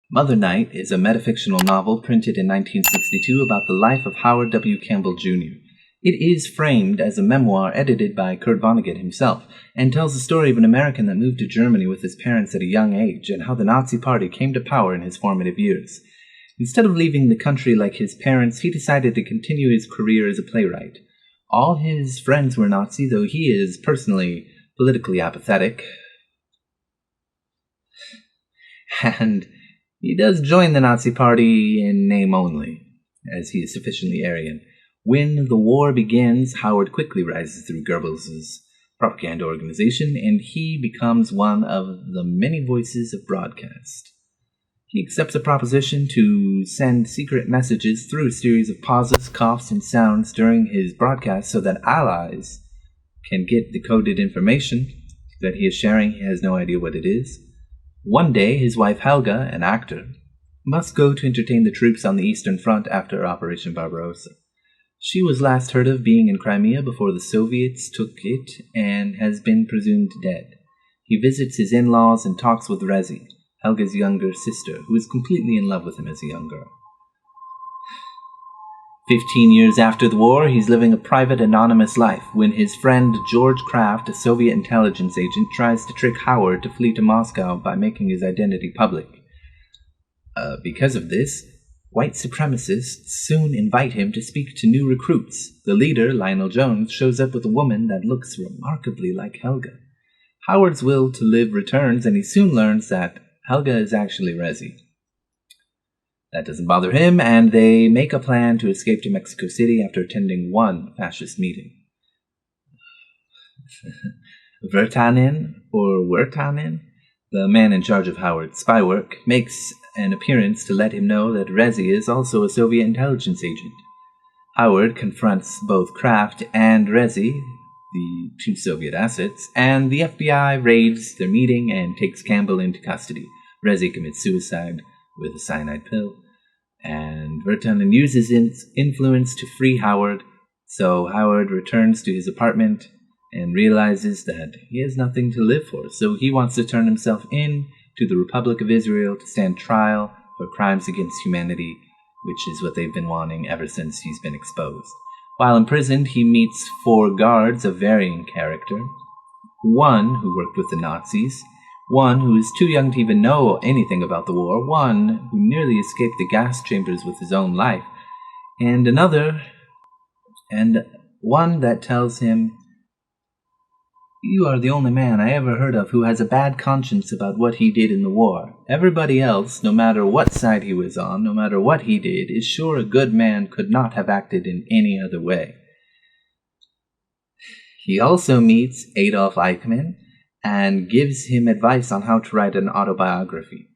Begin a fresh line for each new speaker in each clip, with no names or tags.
Mother Night is a metafictional novel printed in 1962 about the life of Howard W. Campbell Jr. It is framed as a memoir edited by Kurt Vonnegut himself, and tells the story of an American that moved to Germany with his parents at a young age, and how the Nazi Party came to power in his formative years. Instead of leaving the country like his parents, he decided to continue his career as a playwright. All his friends were Nazi, though he is personally politically apathetic. And he does join the Nazi Party in name only, as he is sufficiently Aryan. When the war begins, Howard quickly rises through Goebbels' propaganda organization, and he becomes one of the many voices of broadcast. He accepts a proposition to send secret messages through a series of pauses, coughs, and sounds during his broadcast so that allies can get decoded information that he is sharing. He has no idea what it is. One day, his wife Helga, an actor, must go to entertain the troops on the Eastern Front after Operation Barbarossa. She was last heard of being in Crimea before the Soviets took it and has been presumed dead. He visits his in-laws and talks with Rezi, Helga's younger sister, who is completely in love with him as a young girl. 15 years after the war, he's living a private, anonymous life when his friend George Kraft, a Soviet intelligence agent, tries to trick Howard to flee to Moscow by making his identity public. Because of this, white supremacists soon invite him to speak to new recruits. The leader, Lionel Jones, shows up with a woman that looks remarkably like Helga. Howard's will to live returns, and he soon learns that Helga is actually Rezi. That doesn't bother him, and they make a plan to escape to Mexico City after attending one fascist meeting. Virtanen, the man in charge of Howard's spy work, makes an appearance to let him know that Rezi is also a Soviet intelligence agent. Howard confronts both Kraft and Rezi, the two Soviet assets, and the FBI raids their meeting and takes Campbell into custody. Rezi commits suicide with a cyanide pill, and Virtanen uses his influence to free Howard, so Howard returns to his apartment and realizes that he has nothing to live for, so he wants to turn himself in to the Republic of Israel to stand trial for crimes against humanity, which is what they've been wanting ever since he's been exposed. While imprisoned, he meets 4 guards of varying character. One who worked with the Nazis, one who is too young to even know anything about the war, one who nearly escaped the gas chambers with his own life, and one that tells him, "You are the only man I ever heard of who has a bad conscience about what he did in the war. Everybody else, no matter what side he was on, no matter what he did, is sure a good man could not have acted in any other way." He also meets Adolf Eichmann and gives him advice on how to write an autobiography.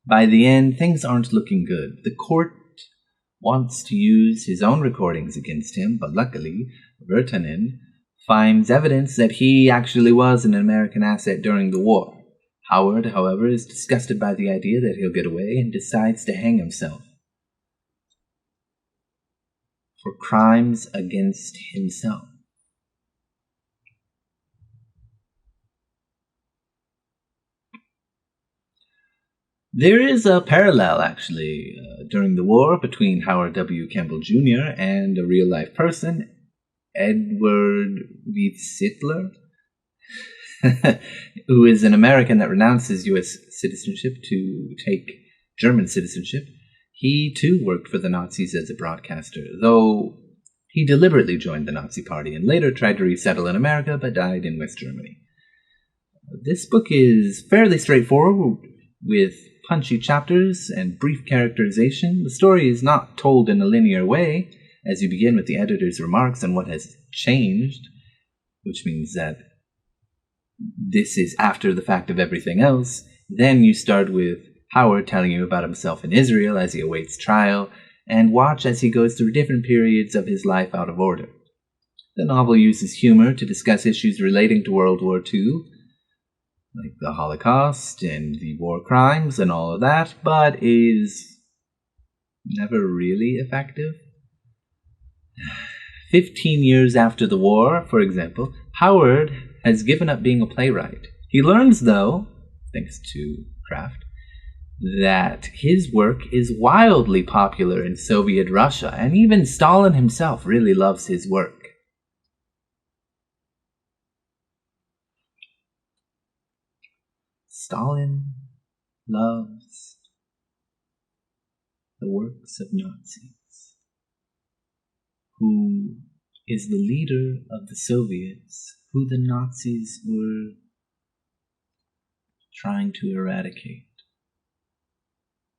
By the end, things aren't looking good. The court wants to use his own recordings against him, but luckily, Virtanen finds evidence that he actually was an American asset during the war. Howard, however, is disgusted by the idea that he'll get away and decides to hang himself for crimes against himself. There is a parallel, actually, during the war between Howard W. Campbell Jr. and a real-life person, Edward V. Sittler, who is an American that renounces U.S. citizenship to take German citizenship. He, too, worked for the Nazis as a broadcaster, though he deliberately joined the Nazi Party and later tried to resettle in America, but died in West Germany. This book is fairly straightforward, with punchy chapters and brief characterization. The story is not told in a linear way, as you begin with the editor's remarks on what has changed, which means that this is after the fact of everything else. Then you start with Howard telling you about himself in Israel as he awaits trial, and watch as he goes through different periods of his life out of order. The novel uses humor to discuss issues relating to World War II, like the Holocaust and the war crimes and all of that, but is never really effective. 15 years after the war, for example, Howard has given up being a playwright. He learns, though, thanks to Kraft, that his work is wildly popular in Soviet Russia, and even Stalin himself really loves his work. Stalin loves the works of Nazis. Who is the leader of the Soviets, who the Nazis were trying to eradicate.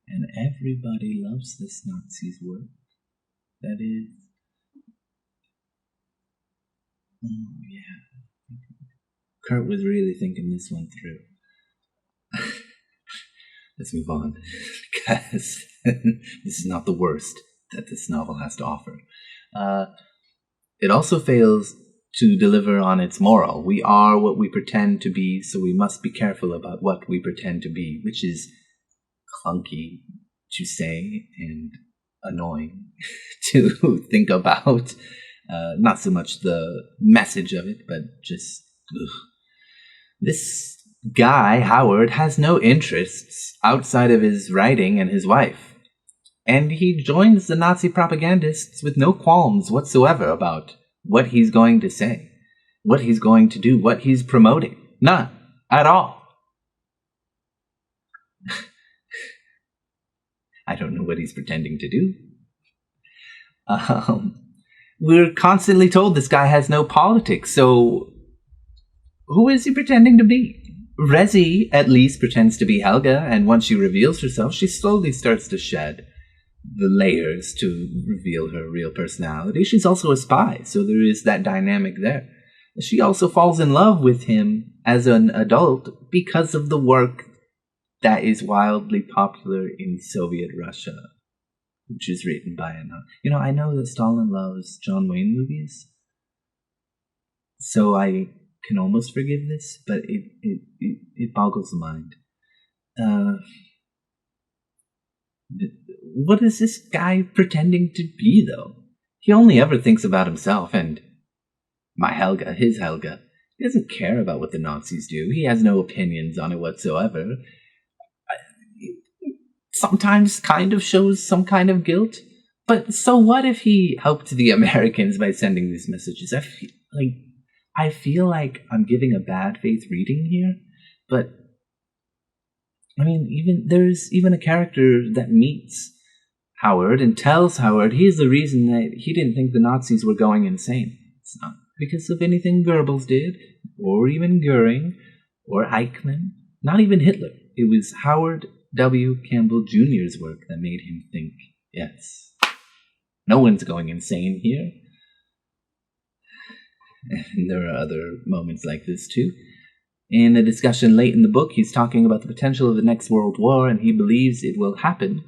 And everybody loves this Nazi's work. That is... Oh, yeah. Kurt was really thinking this one through. Let's move on, because this is not the worst that this novel has to offer. It also fails to deliver on its moral. We are what we pretend to be, so we must be careful about what we pretend to be, which is clunky to say and annoying to think about. Not so much the message of it, but just... ugh. This guy, Howard, has no interests outside of his writing and his wife. And he joins the Nazi propagandists with no qualms whatsoever about what he's going to say, what he's going to do, what he's promoting. None at all. I don't know what he's pretending to do. We're constantly told this guy has no politics, so who is he pretending to be? Rezi at least pretends to be Helga, and once she reveals herself, she slowly starts to shed the layers to reveal her real personality. She's also a spy, so there is that dynamic there. She also falls in love with him as an adult because of the work that is wildly popular in Soviet Russia, which is written by a... I know that Stalin loves John Wayne movies, so I can almost forgive this, but it boggles the mind. What is this guy pretending to be, though? He only ever thinks about himself and my Helga, his Helga. He doesn't care about what the Nazis do. He has no opinions on it whatsoever. Sometimes kind of shows some kind of guilt. But so what if he helped the Americans by sending these messages? I feel like I'm giving a bad faith reading here, but there's even a character that meets Howard and tells Howard he's the reason that he didn't think the Nazis were going insane. It's not because of anything Goebbels did, or even Goering, or Eichmann, not even Hitler. It was Howard W. Campbell Jr.'s work that made him think, yes, no one's going insane here. And there are other moments like this too. In a discussion late in the book, he's talking about the potential of the next World War, and he believes it will happen.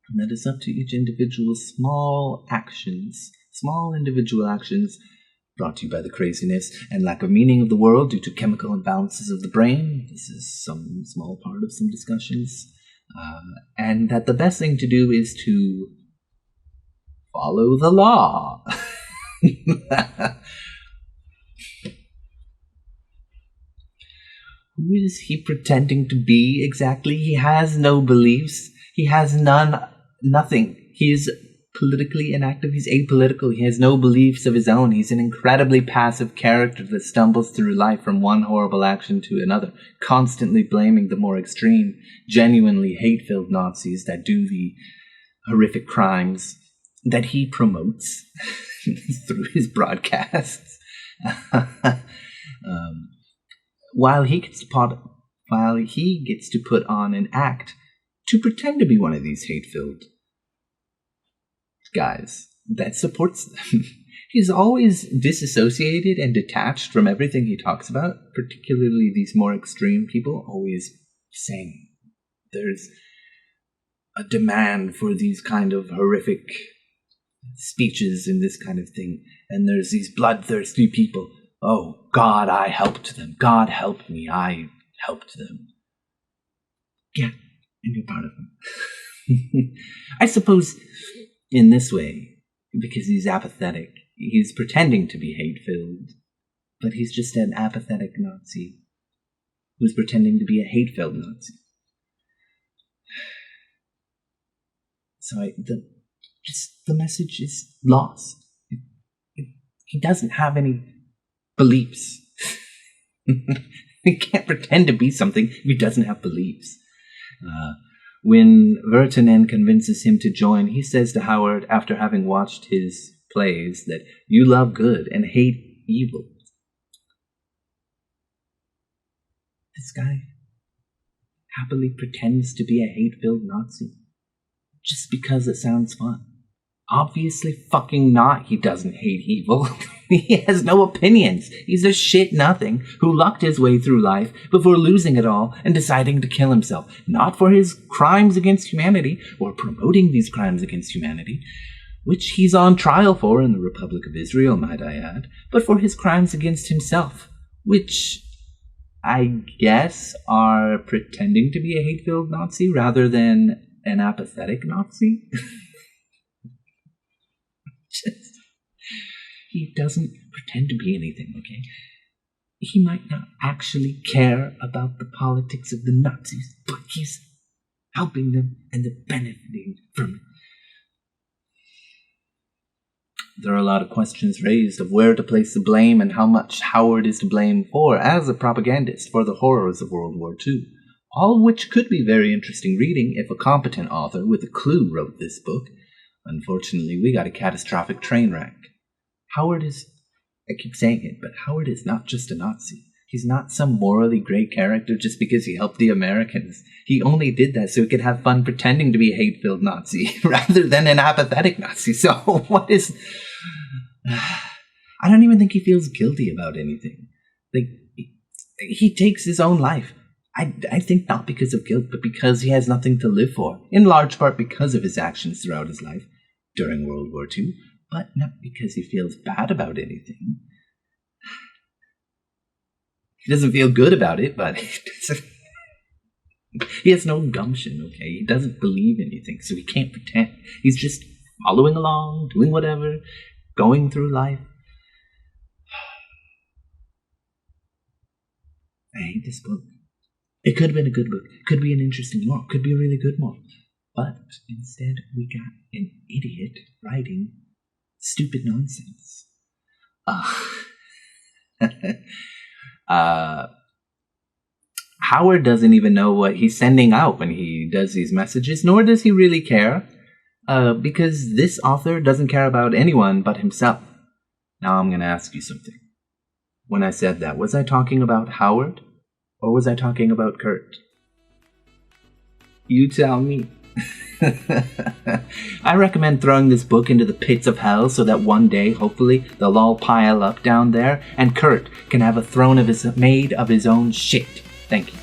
And that is up to each individual's small individual actions, brought to you by the craziness and lack of meaning of the world due to chemical imbalances of the brain. This is some small part of some discussions. And that the best thing to do is to follow the law. Who is he pretending to be exactly? He has no beliefs. He has nothing. He is politically inactive. He's apolitical. He has no beliefs of his own. He's an incredibly passive character that stumbles through life from one horrible action to another, constantly blaming the more extreme, genuinely hate-filled Nazis that do the horrific crimes that he promotes through his broadcasts. While he gets to put on an act to pretend to be one of these hate-filled guys that supports them. He's always disassociated and detached from everything he talks about, particularly these more extreme people, always saying there's a demand for these kind of horrific speeches and this kind of thing, and there's these bloodthirsty people. Oh, God, I helped them. God helped me. I helped them. Yeah, and you're part of them. I suppose in this way, because he's apathetic, he's pretending to be hate-filled, but he's just an apathetic Nazi who's pretending to be a hate-filled Nazi. So the message is lost. He doesn't have any beliefs. He can't pretend to be something if he doesn't have beliefs. When Vertanen convinces him to join, he says to Howard, after having watched his plays, that you love good and hate evil. This guy happily pretends to be a hate-filled Nazi just because it sounds fun. Obviously fucking not. He doesn't hate evil. He has no opinions. He's a shit-nothing who lucked his way through life before losing it all and deciding to kill himself. Not for his crimes against humanity, or promoting these crimes against humanity, which he's on trial for in the Republic of Israel, might I add, but for his crimes against himself, which I guess are pretending to be a hate-filled Nazi rather than an apathetic Nazi. He doesn't pretend to be anything, okay? He might not actually care about the politics of the Nazis, but he's helping them and they're benefiting from it. There are a lot of questions raised of where to place the blame and how much Howard is to blame for as a propagandist for the horrors of World War II. All of which could be very interesting reading if a competent author with a clue wrote this book. Unfortunately, we got a catastrophic train wreck. Howard is, I keep saying it, but Howard is not just a Nazi. He's not some morally great character just because he helped the Americans. He only did that so he could have fun pretending to be a hate-filled Nazi rather than an apathetic Nazi. So what is... I don't even think he feels guilty about anything. Like, he takes his own life. I think not because of guilt, but because he has nothing to live for. In large part because of his actions throughout his life during World War II, but not because he feels bad about anything. He doesn't feel good about it, but he has no gumption, okay? He doesn't believe anything, so he can't pretend. He's just following along, doing whatever, going through life. I hate this book. It could have been a good book. It could be an interesting moral. It could be a really good moral. But instead, we got an idiot writing stupid nonsense. Howard doesn't even know what he's sending out when he does these messages, nor does he really care, because this author doesn't care about anyone but himself. Now I'm going to ask you something. When I said that, was I talking about Howard, or was I talking about Kurt? You tell me. I recommend throwing this book into the pits of hell so that one day, hopefully, they'll all pile up down there and Kurt can have a throne made of his own shit. Thank you.